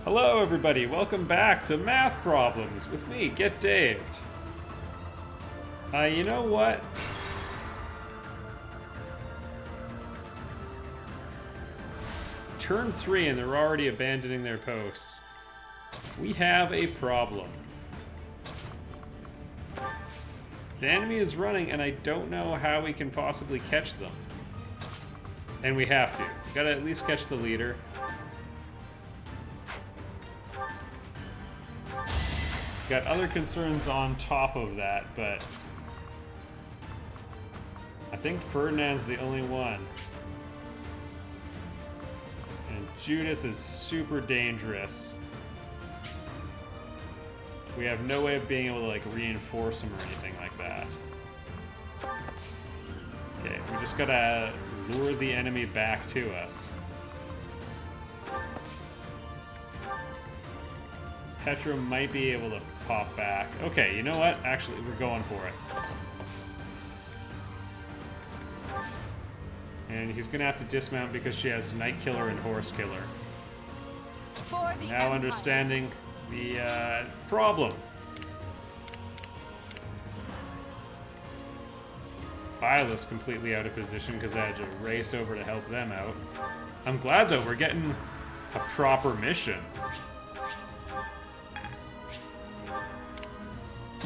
Hello everybody, welcome back to Math Problems with me, Get Daved. You know what? Turn 3 and they're already abandoning their posts. We have a problem. The enemy is running and I don't know how we can possibly catch them. And we have to. We gotta at least catch the leader. Got other concerns on top of that, but I think Ferdinand's the only one. And Judith is super dangerous. We have no way of being able to like reinforce him or anything like that. Okay, we just gotta lure the enemy back to us. Petra might be able to pop back. Okay, you know what? Actually, we're going for it. And he's gonna have to dismount because she has Night Killer and Horse Killer. Now understanding the problem. Violet's completely out of position because I had to race over to help them out. I'm glad though, we're getting a proper mission.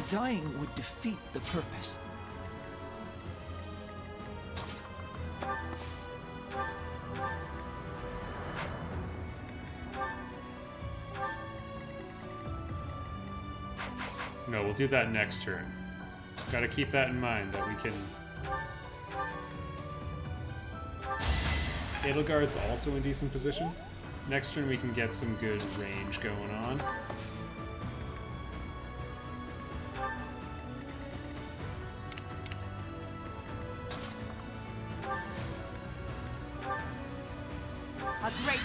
Dying would defeat the purpose. No, we'll do that next turn. Gotta keep that in mind, that we can... Edelgard's also in decent position. Next turn we can get some good range going on. A great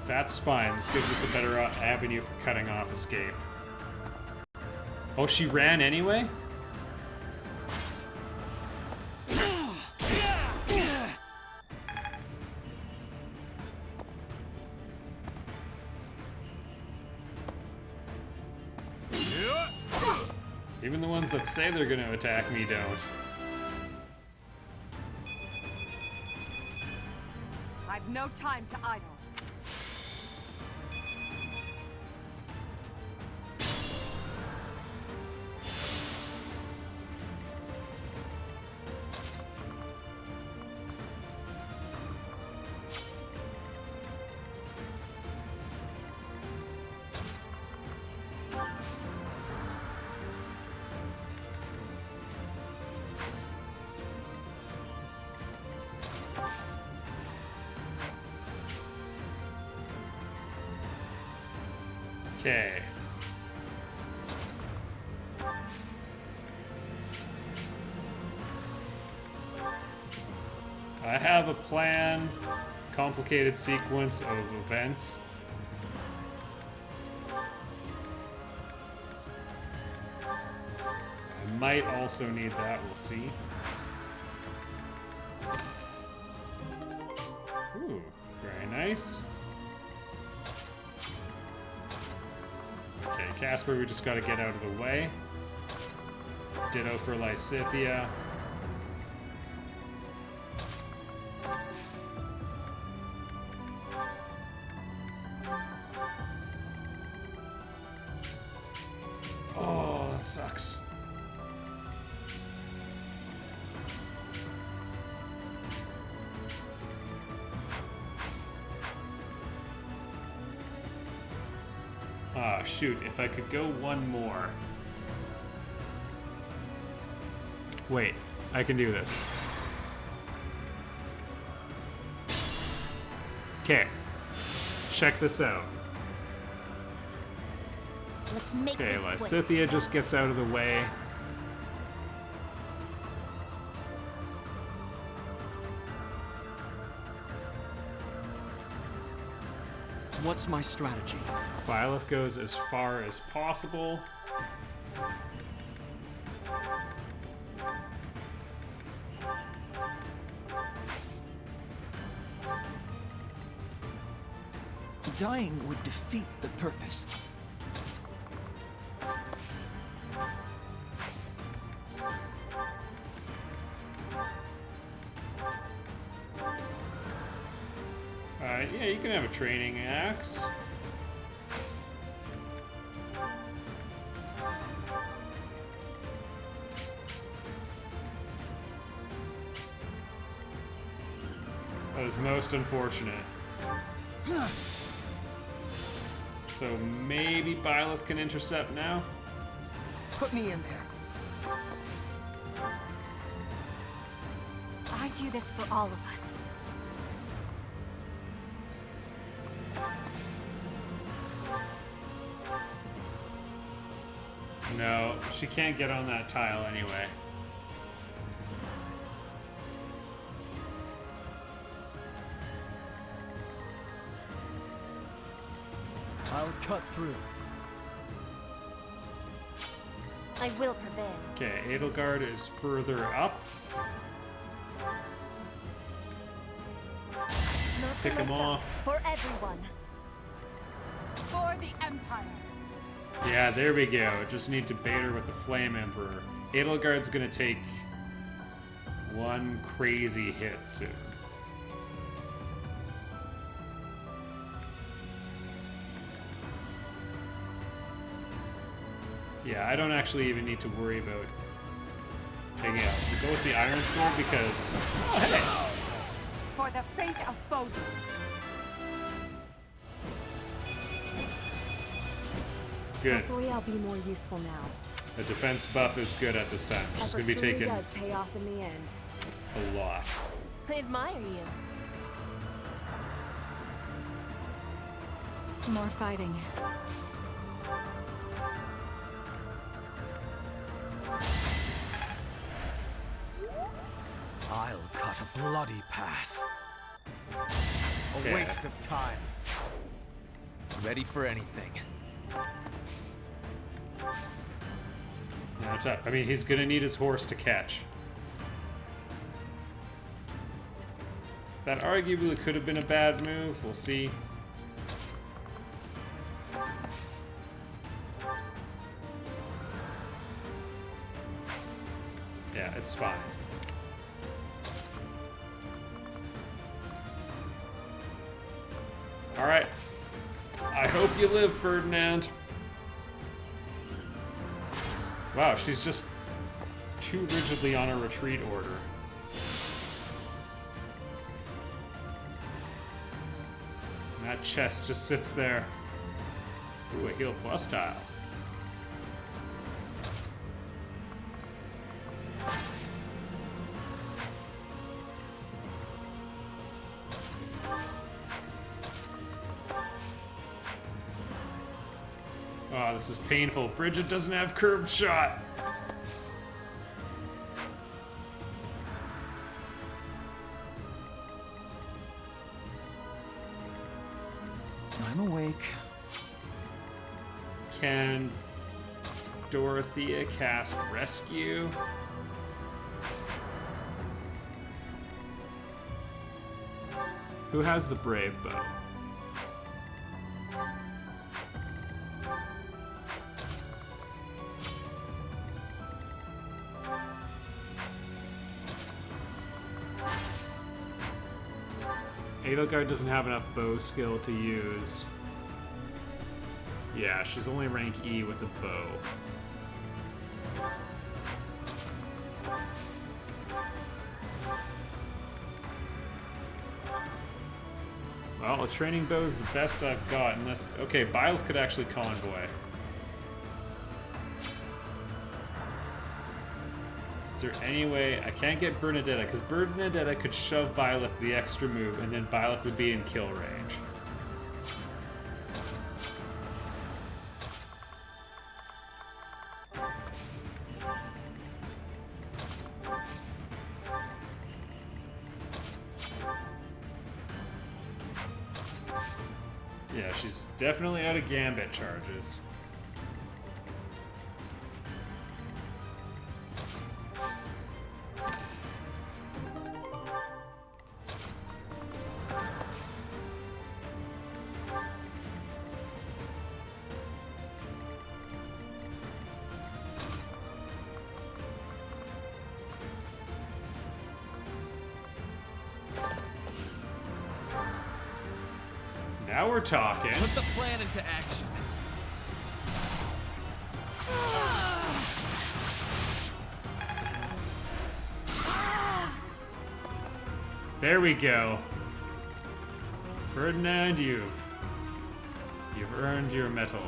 That's fine. This gives us a better avenue for cutting off escape. Oh, she ran anyway? Even the ones that say they're going to attack me don't. I've no time to idle. Okay. I have a plan, complicated sequence of events. I might also need that, we'll see. Ooh, very nice. Okay, Casper, we just gotta get out of the way. Ditto for Lysithia. Oh, that sucks. Ah, shoot, if I could go one more. Wait, I can do this. Okay, check this out. Let's make Okay, this quick. Lysithia just gets out of the way. What's my strategy? Byleth goes as far as possible. Dying would defeat the purpose. Yeah, you can have a training axe. That is most unfortunate. So maybe Byleth can intercept now? Put me in there. I do this for all of us. No, she can't get on that tile anyway. I'll cut through. I will prevail. Okay, Edelgard is further up. Not Pick for him myself, off. for everyone. For the Empire. Yeah, there we go. Just need to bait her with the Flame Emperor. Edelgard's gonna take one crazy hit soon. Yeah, I don't actually even need to worry about taking it out. We go with the Iron Sword because... Oh, hey! For the fate of Foden. Good. Hopefully I'll be more useful now. The defense buff is good at this time. She's going to be Effort truly taking does pay off in the end. a lot. I admire you. More fighting. I'll cut a bloody path. A Okay. waste of time. Ready for anything. Now it's up. I mean, he's going to need his horse to catch. That arguably could have been a bad move. We'll see. Yeah, it's fine. All right. I hope you live, Ferdinand. Wow, she's just too rigidly on a retreat order. And that chest just sits there. Ooh, a heal plus tile. Oh, this is painful. Bridget doesn't have curved shot. I'm awake. Can Dorothea cast Rescue? Who has the Brave Bow? Edelgard doesn't have enough bow skill to use. Yeah, she's only rank E with a bow. Well, a training bow is the best I've got, unless... Okay, Byleth could actually convoy. Is there any way... I can't get Bernadetta, because Bernadetta could shove Byleth the extra move, and then Byleth would be in kill range. Yeah, she's definitely out of gambit charges. Now we're talking. Put the plan into action. There we go. Ferdinand, you've earned your medal.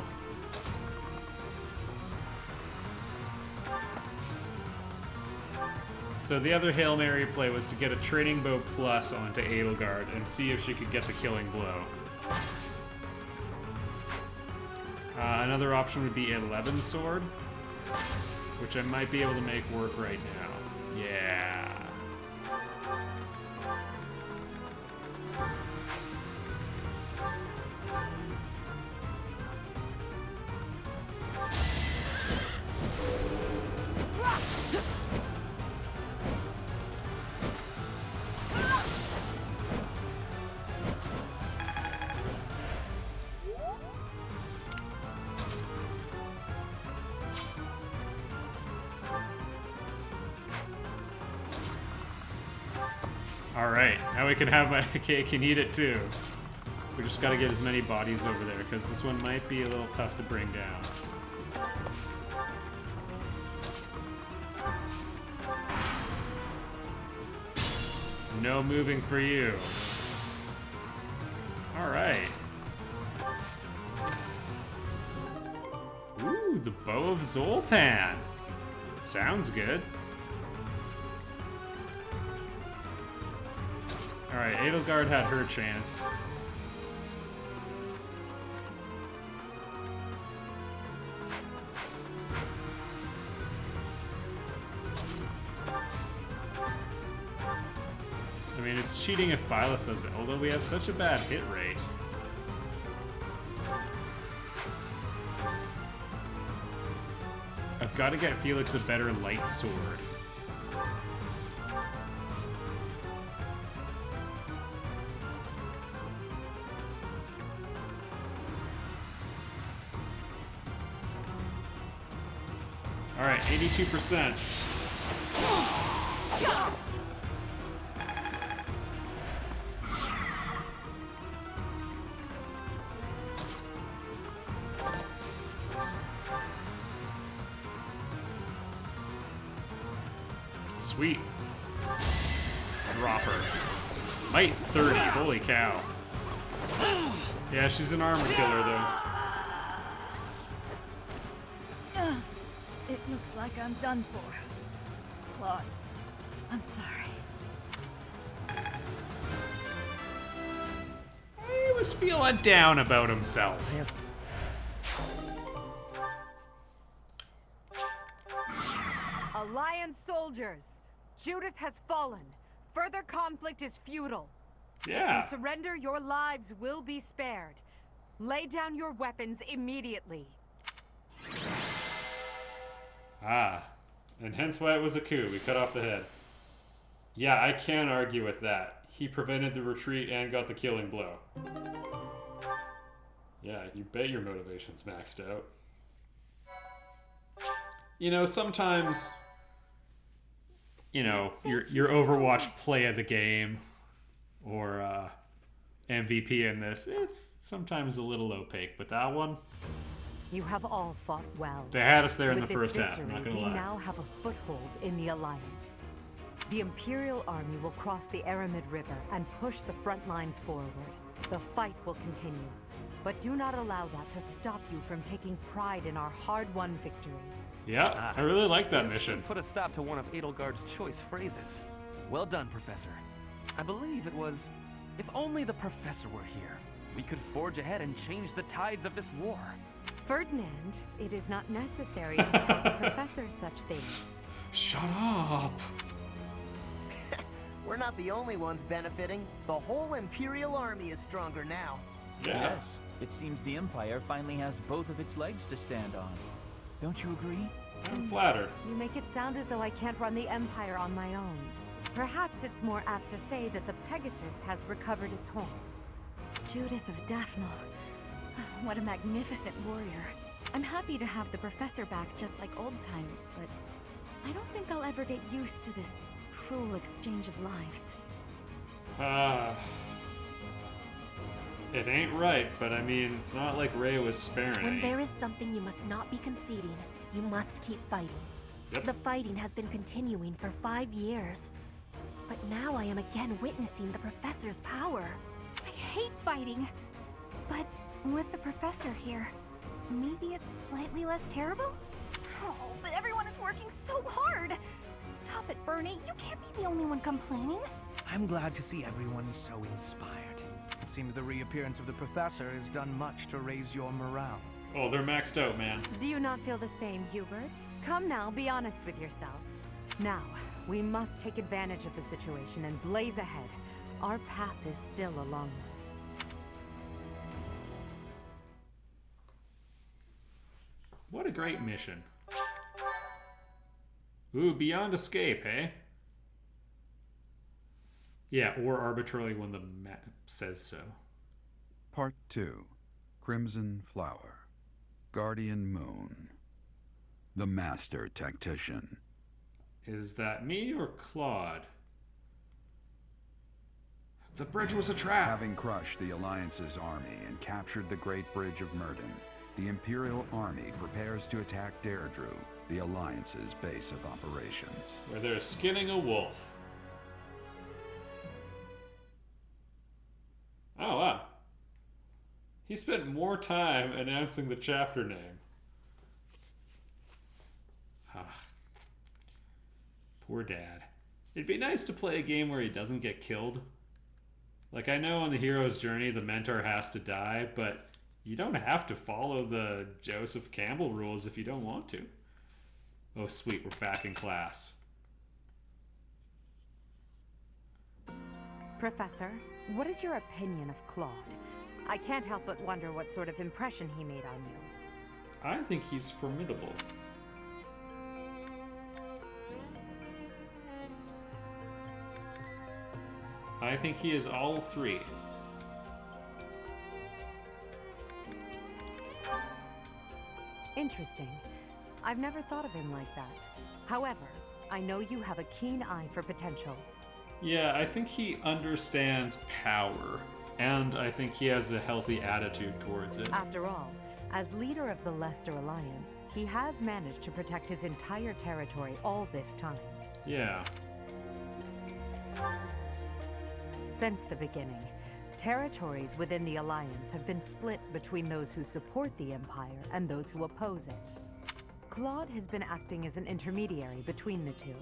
So the other Hail Mary play was to get a Training Bow Plus onto Edelgard and see if she could get the killing blow. Another option would be 11 sword, which I might be able to make work right now. Yeah. Alright, now we can have my cake and eat it too. We just gotta get as many bodies over there, because this one might be a little tough to bring down. No moving for you. Alright. Ooh, the Bow of Zoltan. Sounds good. Alright, Edelgard had her chance. I mean, it's cheating if Byleth does it, although we have such a bad hit rate. I've got to get Felix a better light sword. Alright, 82%. Sweet. Drop her. Might 30, holy cow. Yeah, she's an armor killer though. It looks like I'm done for. Claude, I'm sorry. He was feeling down about himself. Alliance soldiers, Judith has fallen. Further conflict is futile. Yeah. If you surrender, your lives will be spared. Lay down your weapons immediately. Ah, and hence why it was a coup. We cut off the head. Yeah, I can't argue with that. He prevented the retreat and got the killing blow. Yeah, you bet your motivation's maxed out. You know, sometimes, you know, your Overwatch play of the game or MVP in this, it's sometimes a little opaque, but that one, You have all fought well. they had us there in With the this first half, I'm victory, not gonna we lie. now have a foothold in the Alliance. The Imperial Army will cross the Aramid River and push the front lines forward. The fight will continue, but do not allow that to stop you from taking pride in our hard-won victory. Yeah, I really like that This mission. should put a stop to one of Edelgard's choice phrases. Well done, Professor. I believe it was, if only the Professor were here, we could forge ahead and change the tides of this war. Ferdinand, it is not necessary to tell the Professor such things. Shut up! We're not the only ones benefiting. The whole Imperial Army is stronger now. Yeah. Yes, it seems the Empire finally has both of its legs to stand on. Don't you agree? I'm flattered. You make it sound as though I can't run the Empire on my own. Perhaps it's more apt to say that the Pegasus has recovered its home. Judith of Daphne. What a magnificent warrior. I'm happy to have the professor back just like old times, but I don't think I'll ever get used to this cruel exchange of lives. It ain't right, but I mean, it's not like Ray was sparing When any. there is something you must not be conceding, you must keep fighting. Yep. The fighting has been continuing for 5 years. But now I am again witnessing the Professor's power. I hate fighting. But with the professor here, maybe it's slightly less terrible? Oh, but everyone is working so hard. Stop it, Bernie. You can't be the only one complaining. I'm glad to see everyone so inspired. It seems the reappearance of the professor has done much to raise your morale. Oh, they're maxed out, man. Do you not feel the same, Hubert? Come now, be honest with yourself. Now, we must take advantage of the situation and blaze ahead. Our path is still a long one. What a great mission. Ooh, beyond escape, eh? Yeah, or arbitrarily when the map says so. Part 2. Crimson Flower. Guardian Moon. The Master Tactician. Is that me or Claude? The bridge was a trap! Having crushed the Alliance's army and captured the Great Bridge of Murden, the Imperial Army prepares to attack Deirdre, the Alliance's base of operations. Where they're skinning a wolf. Oh, wow. He spent more time announcing the chapter name. Ah. Poor Dad. It'd be nice to play a game where he doesn't get killed. Like, I know on the hero's journey the mentor has to die, but you don't have to follow the Joseph Campbell rules if you don't want to. Oh, sweet, we're back in class. Professor, what is your opinion of Claude? I can't help but wonder what sort of impression he made on you. I think he's formidable. I think he is all three. Interesting. I've never thought of him like that. However, I know you have a keen eye for potential. Yeah, I think he understands power, and I think he has a healthy attitude towards it. After all, as leader of the Leicester Alliance, he has managed to protect his entire territory all this time. Yeah. Since the beginning, territories within the Alliance have been split between those who support the Empire and those who oppose it. Claude has been acting as an intermediary between the two,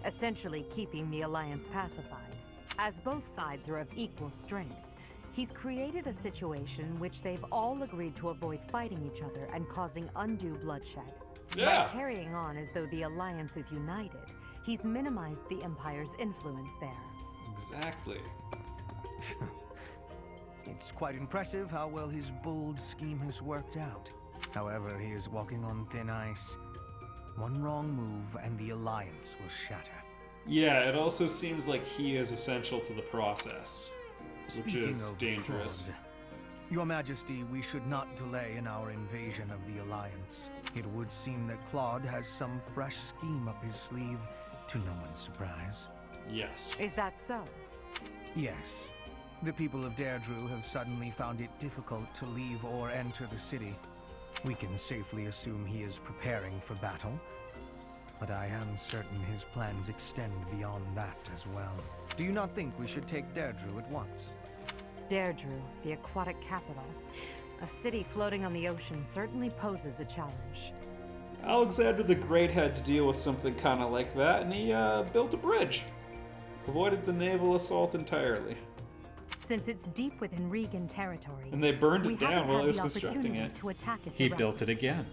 essentially keeping the Alliance pacified. As both sides are of equal strength, he's created a situation which they've all agreed to avoid fighting each other and causing undue bloodshed. Yeah. By carrying on as though the Alliance is united, he's minimized the Empire's influence there. Exactly. It's quite impressive how well his bold scheme has worked out. However, he is walking on thin ice. One wrong move and the Alliance will shatter. Yeah, it also seems like he is essential to the process, which Speaking is of dangerous. Claude, Your Majesty, we should not delay in our invasion of the Alliance. It would seem that Claude has some fresh scheme up his sleeve, to no one's surprise. Yes. Is that so? Yes. The people of Deirdre have suddenly found it difficult to leave or enter the city. We can safely assume he is preparing for battle, but I am certain his plans extend beyond that as well. Do you not think we should take Deirdre at once? Deirdre, the aquatic capital. A city floating on the ocean certainly poses a challenge. Alexander the Great had to deal with something kind of like that, and he built a bridge. Avoided the naval assault entirely. Since it's deep within Regan territory, And they burned we it down haven't while had he was the constructing opportunity it. to attack it He directly. built it again.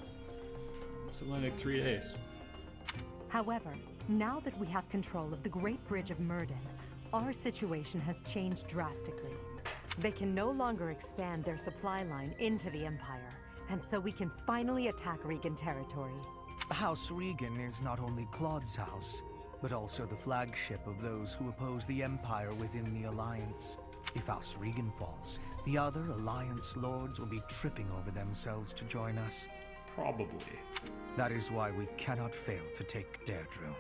It's only like 3 days. However, now that we have control of the Great Bridge of Murden, our situation has changed drastically. They can no longer expand their supply line into the Empire, and so we can finally attack Regan territory. House Regan is not only Claude's house, but also the flagship of those who oppose the Empire within the Alliance. If House Regan falls, the other Alliance lords will be tripping over themselves to join us. Probably. That is why we cannot fail to take Deirdre.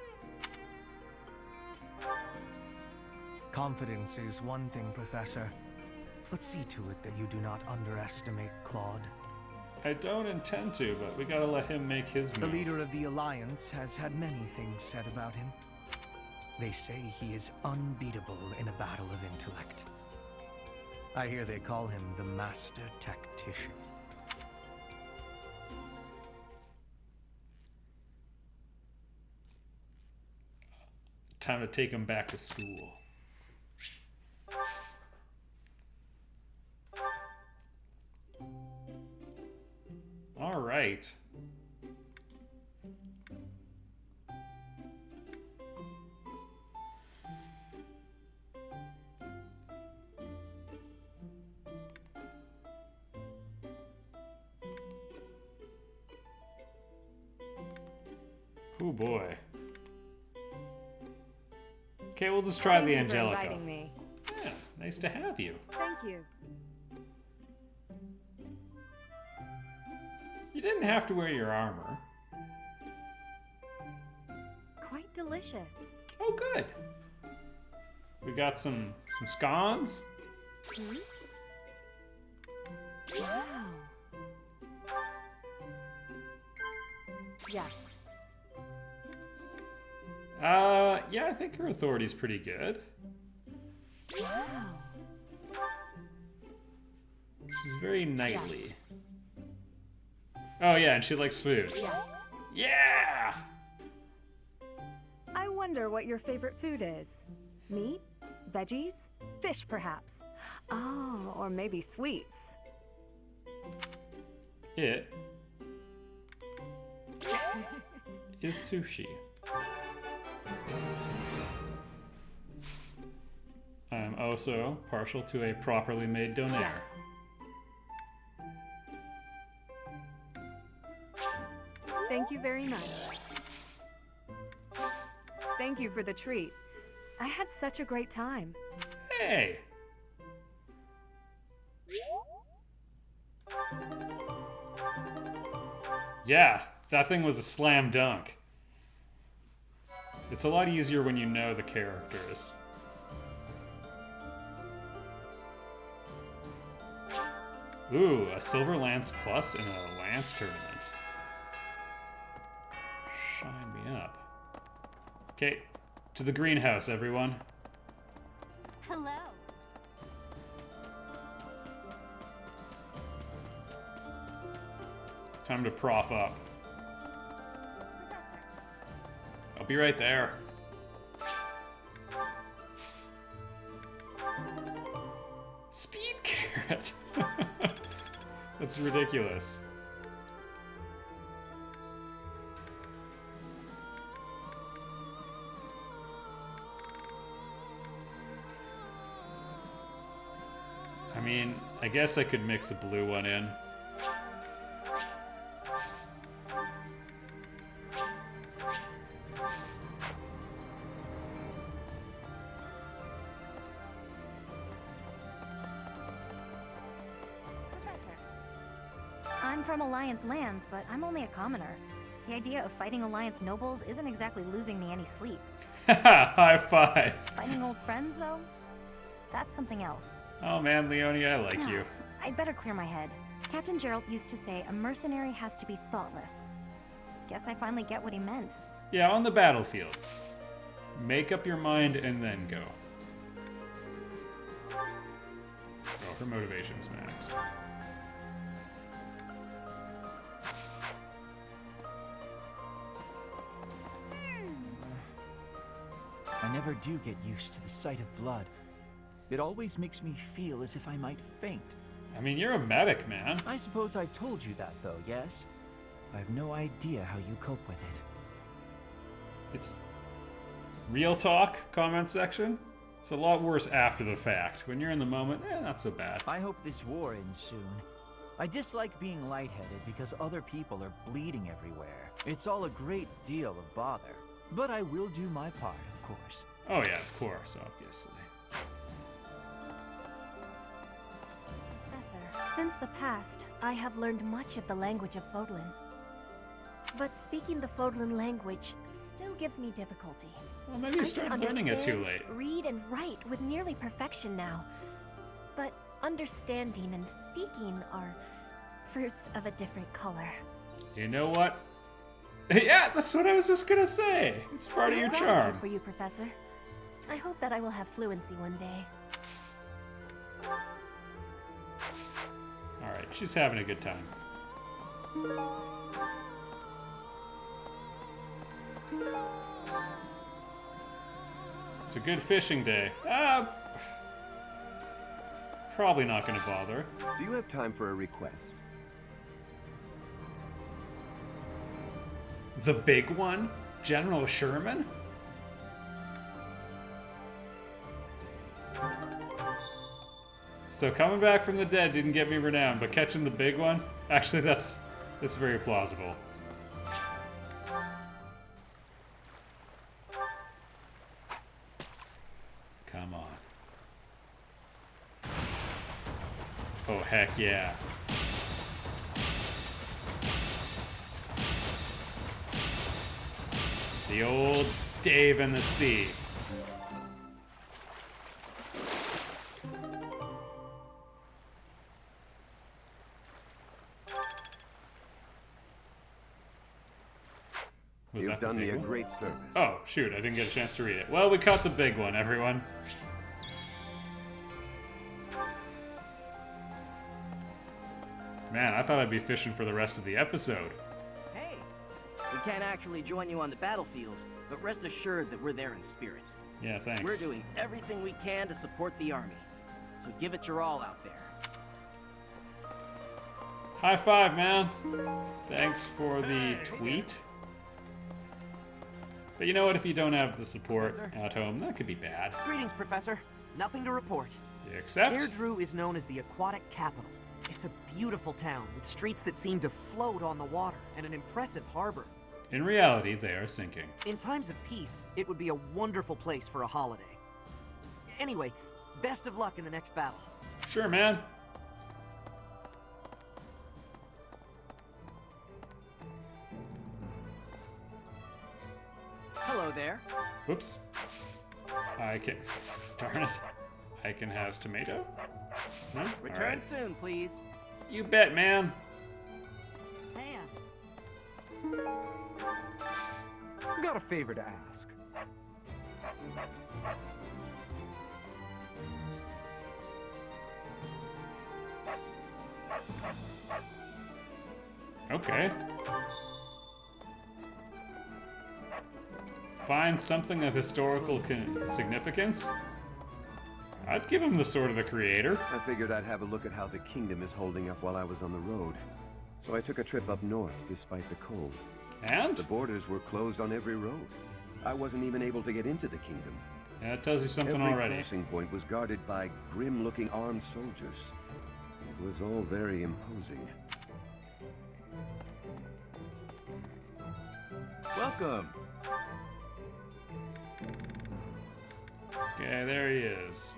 Confidence is one thing, Professor, but see to it that you do not underestimate Claude. I don't intend to, but we gotta let him make his move. The leader of the Alliance has had many things said about him. They say he is unbeatable in a battle of intellect. I hear they call him the Master Tactician. Time to take him back to school. All right. Oh boy. Okay, we'll just try the Angelica. Thank you for inviting me. Yeah, nice to have you. Thank you. You didn't have to wear your armor. Quite delicious. Oh, good. We got some scones. Wow. Yes. Yeah, I think her authority's pretty good. Wow. She's very knightly. Oh yeah, and she likes food. Yes. Yeah! I wonder what your favorite food is. Meat? Veggies? Fish, perhaps? Oh, or maybe sweets. It is sushi. I'm also partial to a properly made donair. Yes. Thank you very much. Thank you for the treat. I had such a great time. Hey! Yeah, that thing was a slam dunk. It's a lot easier when you know the characters. Ooh, a Silver Lance Plus in a Lance tournament. Shine me up. Okay, to the greenhouse, everyone. Hello. Time to prof up. Professor. I'll be right there. Speed carrot. That's ridiculous. I mean, I guess I could mix a blue one in. I'm from Alliance lands, but I'm only a commoner. The idea of fighting Alliance nobles isn't exactly losing me any sleep. High five. Finding old friends, though? That's something else. Oh man, Leonie, I like you. I'd better clear my head. Captain Gerald used to say a mercenary has to be thoughtless. Guess I finally get what he meant. Yeah, on the battlefield. Make up your mind and then go. Oh, her motivation's maxed. I never do get used to the sight of blood. It always makes me feel as if I might faint. I mean, you're a medic, man. I suppose I've told you that, though, yes? I have no idea how you cope with it. It's real talk, comment section. It's a lot worse after the fact. When you're in the moment, not so bad. I hope this war ends soon. I dislike being lightheaded because other people are bleeding everywhere. It's all a great deal of bother. But I will do my part, of course. Oh yeah, of course, obviously. Professor, since the past, I have learned much of the language of Fodlan. But speaking the Fodlan language still gives me difficulty. Well, maybe you I started can learning it too understand, late. read, and write with nearly perfection now. But understanding and speaking are fruits of a different color. You know what? Yeah, that's what I was just gonna say. It's part of your Gratitude charm. for you, Professor. I hope that I will have fluency one day. Alright, she's having a good time. It's a good fishing day. Probably not gonna bother. Do you have time for a request? The big one? General Sherman? So coming back from the dead didn't get me renowned, but catching the big one? Actually, that's very plausible. Come on. Oh, heck yeah. The old Dave and the Sea. Was You've that the done me big a one? great service. Oh, shoot, I didn't get a chance to read it. Well, we caught the big one, everyone. Man, I thought I'd be fishing for the rest of the episode. Hey! We can't actually join you on the battlefield, but rest assured that we're there in spirit. Yeah, thanks. We're doing everything we can to support the army, so give it your all out there. High five, man. Thanks for the tweet. But you know what? If you don't have the support at home, that could be bad. Greetings, Professor. Nothing to report. You accept? Deirdre is known as the aquatic capital. It's a beautiful town with streets that seem to float on the water and an impressive harbor. In reality, they are sinking. In times of peace, it would be a wonderful place for a holiday. Anyway, best of luck in the next battle. Sure, man. Hello there. Whoops. I can... Darn it. Icon has tomato? No? Return Alright. soon, please. You bet, man. Got a favor to ask. Okay. Find something of historical significance? I'd give him the Sword of the Creator. I figured I'd have a look at how the kingdom is holding up while I was on the road. So I took a trip up north despite the cold. And? The borders were closed on every road. I wasn't even able to get into the kingdom. Yeah, that tells you something Every already. crossing point was guarded by grim-looking armed soldiers. It was all very imposing. Welcome. Okay, there he is.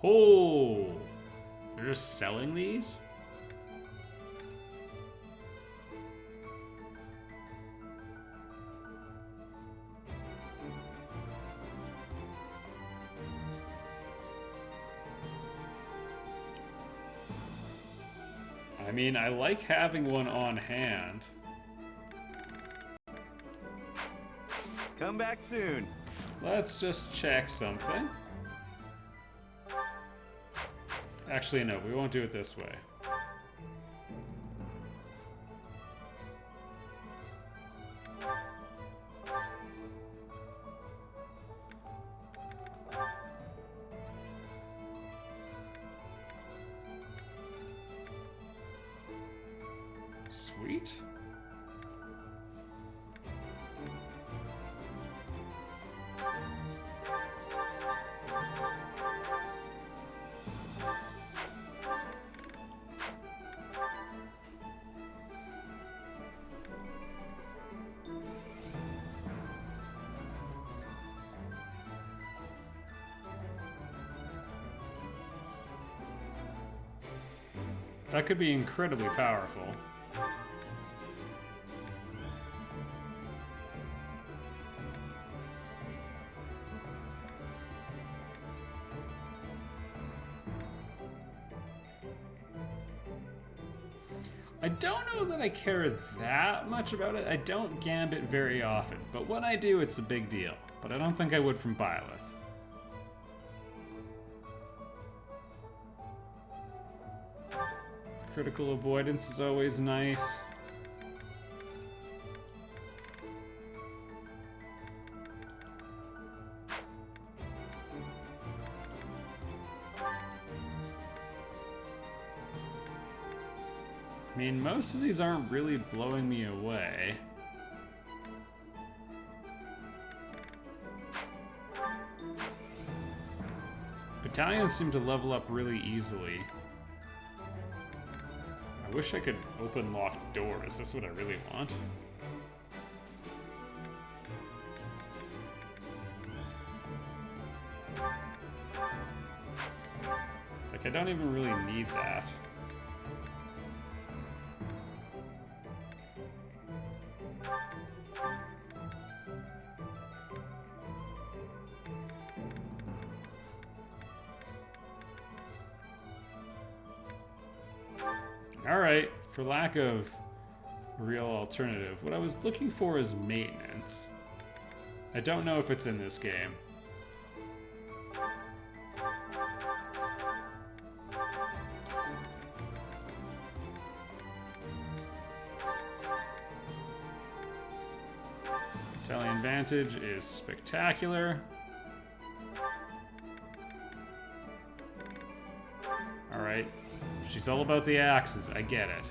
Oh! They're just selling these? I mean, I like having one on hand. Come back soon. Let's just check something. Actually, no, we won't do it this way. Sweet. That could be incredibly powerful. I don't know that I care that much about it. I don't gambit very often, but when I do, it's a big deal. But I don't think I would from Byleth. Critical avoidance is always nice. I mean, most of these aren't really blowing me away. Battalions seem to level up really easily. I wish I could open locked doors. That's what I really want. Like, I don't even really need that. Alright, for lack of a real alternative, what I was looking for is maintenance. I don't know if it's in this game. Italian Vantage is spectacular. Alright. She's all about the axes, I get it.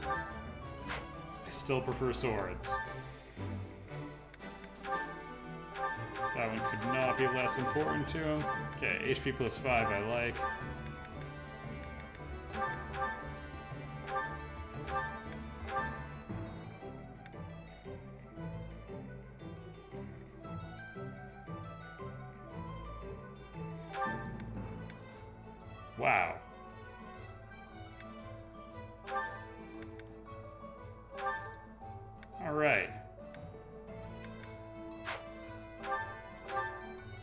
I still prefer swords. That one could not be less important to him. Okay, HP plus 5 I like. Wow. All right.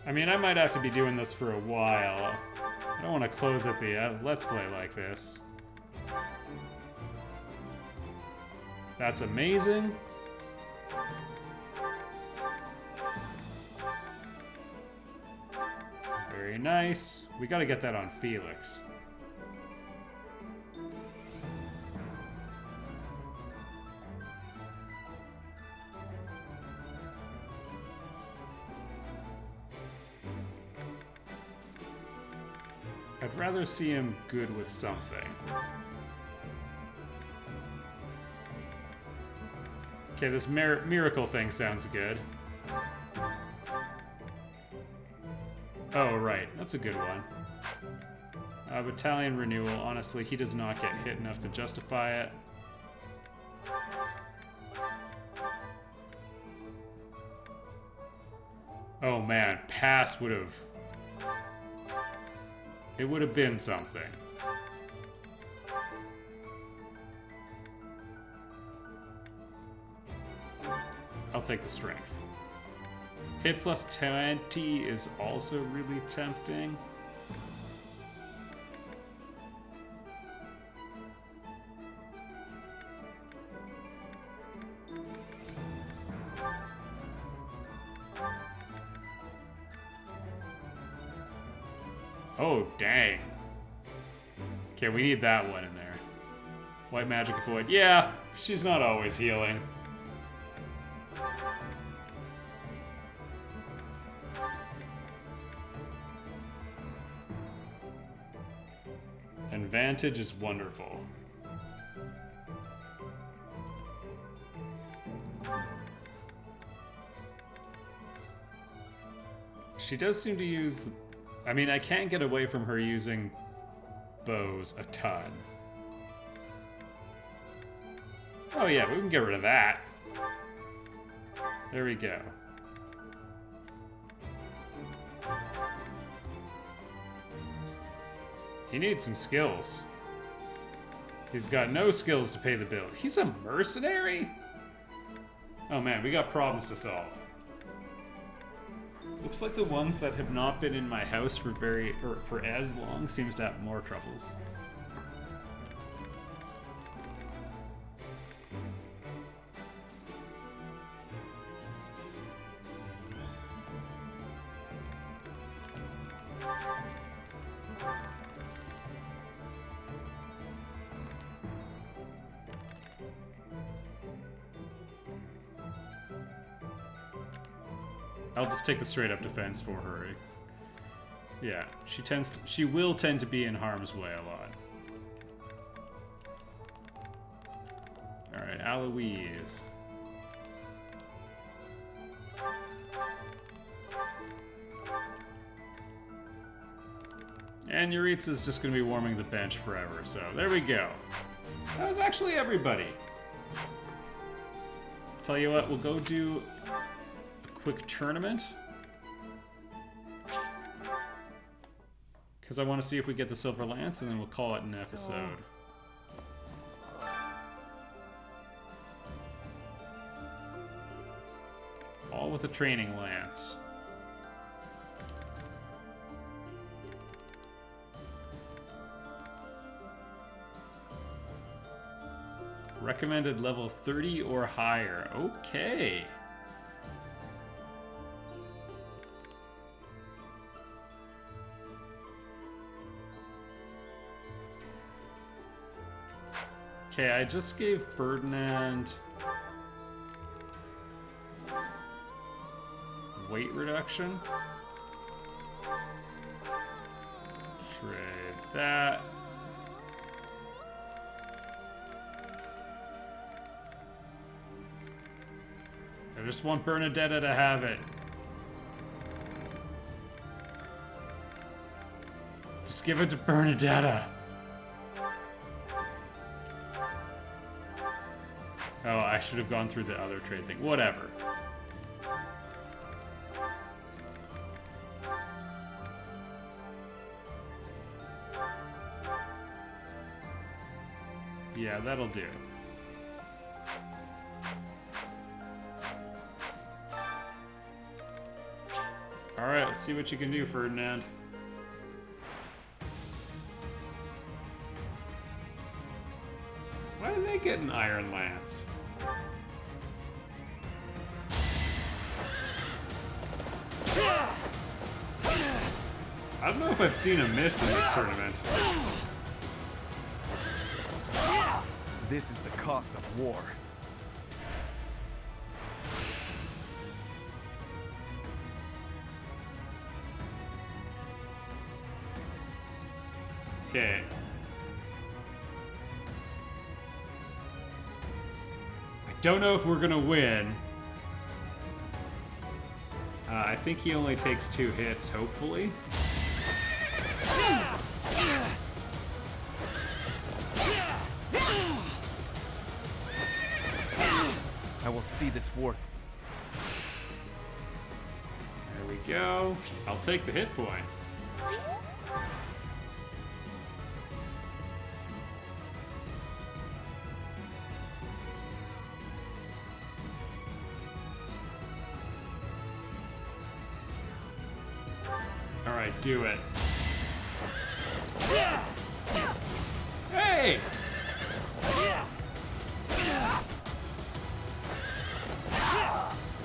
I mean, I might have to be doing this for a while. I don't want to close at the Let's Play like this. That's amazing. Very nice. We gotta get that on Felix. I'd rather see him good with something. Okay, this miracle thing sounds good. Oh, right. That's a good one. Battalion Renewal. Honestly, he does not get hit enough to justify it. Oh, man. Pass would have... It would have been something. I'll take the strength. Hit plus 20 is also really tempting. Oh, dang. Okay, we need that one in there. White magic avoid. Yeah, she's not always healing. And Vantage is wonderful. She does seem to use the... I mean, I can't get away from her using bows a ton. Oh yeah, we can get rid of that. There we go. He needs some skills. He's got no skills to pay the bill. He's a mercenary? Oh man, we got problems to solve. Looks like the ones that have not been in my house for as long seems to have more troubles. I'll just take the straight up defense for her. Yeah, she will tend to be in harm's way a lot. Alright, Aloise. And Yuritsa's just gonna be warming the bench forever, so there we go. That was actually everybody. Tell you what, we'll go do quick tournament, because I want to see if we get the Silver Lance, and then we'll call it an episode. All with a training lance. Recommended level 30 or higher. Okay. Okay, I just gave Ferdinand weight reduction. Trade that. I just want Bernadetta to have it. Just give it to Bernadetta. Oh, I should have gone through the other trade thing. Whatever. Yeah, that'll do. Alright, let's see what you can do, Ferdinand. Why did they get an Iron Lance? I don't know if I've seen a miss in this tournament. This is the cost of war. Okay. I don't know if we're gonna win. I think he only takes 2 hits, hopefully. I will see this worth. There we go. I'll take the hit points. Alright, do it. Hey!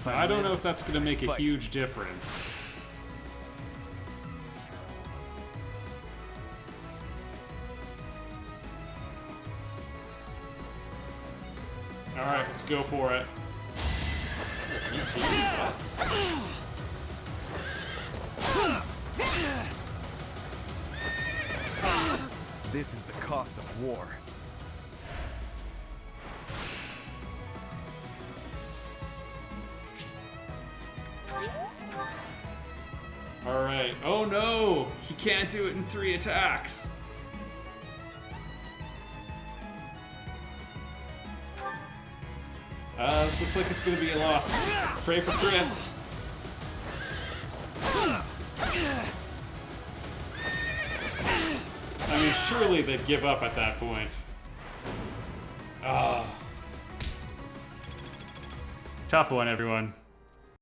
I don't know if that's going to make a huge difference. Alright, let's go for it. This is the cost of war. Alright. Oh no! He can't do it in 3 attacks. This looks like it's gonna be a loss. Pray for crits. I surely they'd give up at that point. Ah. Tough one, everyone.